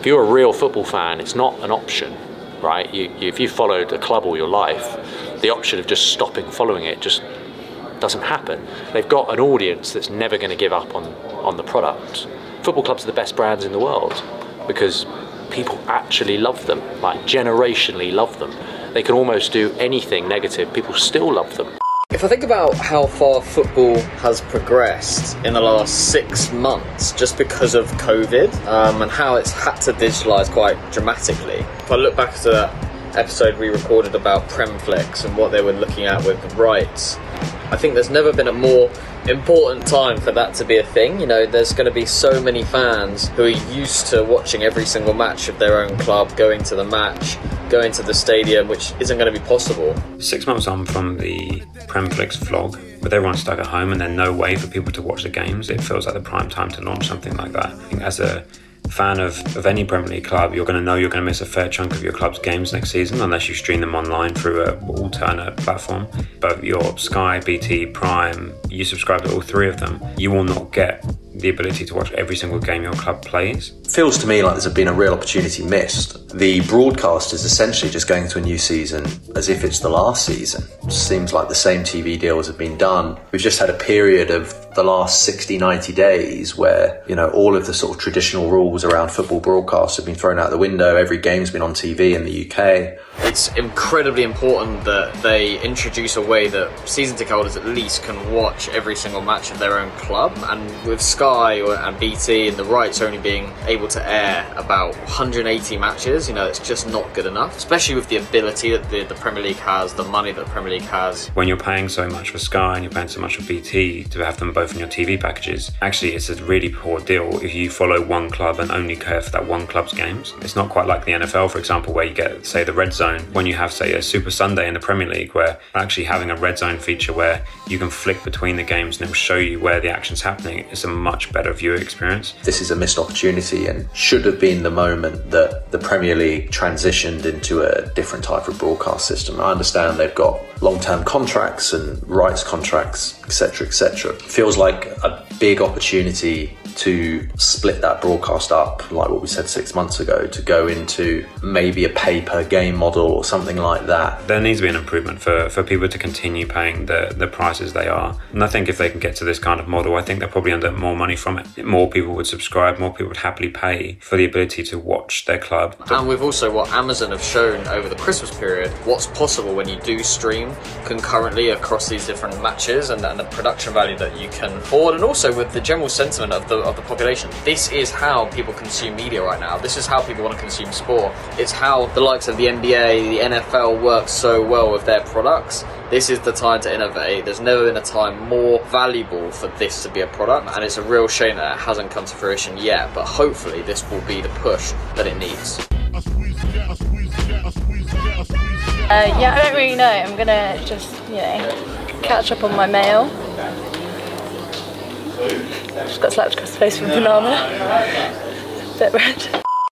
If you're a real football fan, it's not an option, right? If you followed a club all your life, the option of just stopping following it just doesn't happen. They've got an audience that's never going to give up on the product. Football clubs are the best brands in the world because people actually love them, like generationally love them. They can almost do anything negative, people still love them. If I think about how far football has progressed in the last 6 months just because of COVID and how it's had to digitalise quite dramatically. If I look back to that episode we recorded about Premflix and what they were looking at with the rights, I think there's never been a more important time for that to be a thing. You know, there's going to be so many fans who are used to watching every single match of their own club, going to the match, going to the stadium, which isn't going to be possible. 6 months on from the Premflix vlog, with everyone stuck at home and then no way for people to watch the games, it feels like the prime time to launch something like that. I think as a fan of any Premier League club, you're going to know you're going to miss a fair chunk of your club's games next season unless you stream them online through an alternate platform. But your Sky, BT, Prime, you subscribe to all three of them, you will not get the ability to watch every single game your club plays. Feels to me like there's been a real opportunity missed. The broadcast is essentially just going to a new season as if it's the last season. Seems like the same TV deals have been done. We've just had a period of the last 60, 90 days where, you know, all of the sort of traditional rules around football broadcasts have been thrown out the window. Every game's been on TV in the UK. It's incredibly important that they introduce a way that season ticket holders at least can watch every single match of their own club. And with Sky and BT and the rights only being able to air about 180 matches, you know, it's just not good enough, especially with the ability that the Premier League has, the money that the Premier League has. When you're paying so much for Sky and you're paying so much for BT to have them both in your TV packages, actually it's a really poor deal if you follow one club and only care for that one club's games. It's not quite like the NFL, for example, where you get, say, the red zone, when you have, say, a Super Sunday in the Premier League, where actually having a red zone feature where you can flick between the games and it will show you where the action's happening, it's a much better viewer experience. This is a missed opportunity and should have been the moment that the Premier League transitioned into a different type of broadcast system. I understand they've got long-term contracts and rights contracts, etc., etc. Feels like a big opportunity to split that broadcast up, like what we said 6 months ago, to go into maybe a pay-per-game model or something like that. There needs to be an improvement for people to continue paying the prices they are. And I think if they can get to this kind of model, I think they'll probably end up more money from it. More people would subscribe, more people would happily pay for the ability to watch their club. And with also what Amazon have shown over the Christmas period, what's possible when you do stream concurrently across these different matches and the production value that you can afford, and also with the general sentiment of the population. This is how people consume media right now. This is how people want to consume sport. It's how the likes of the NBA, the NFL work so well with their products. This is the time to innovate. There's never been a time more valuable for this to be a product, and it's a real shame that it hasn't come to fruition yet, but hopefully this will be the push that it needs. Yeah, I don't really know. I'm gonna just, you know, catch up on my mail. Just got slapped across the face with a banana. Bit red.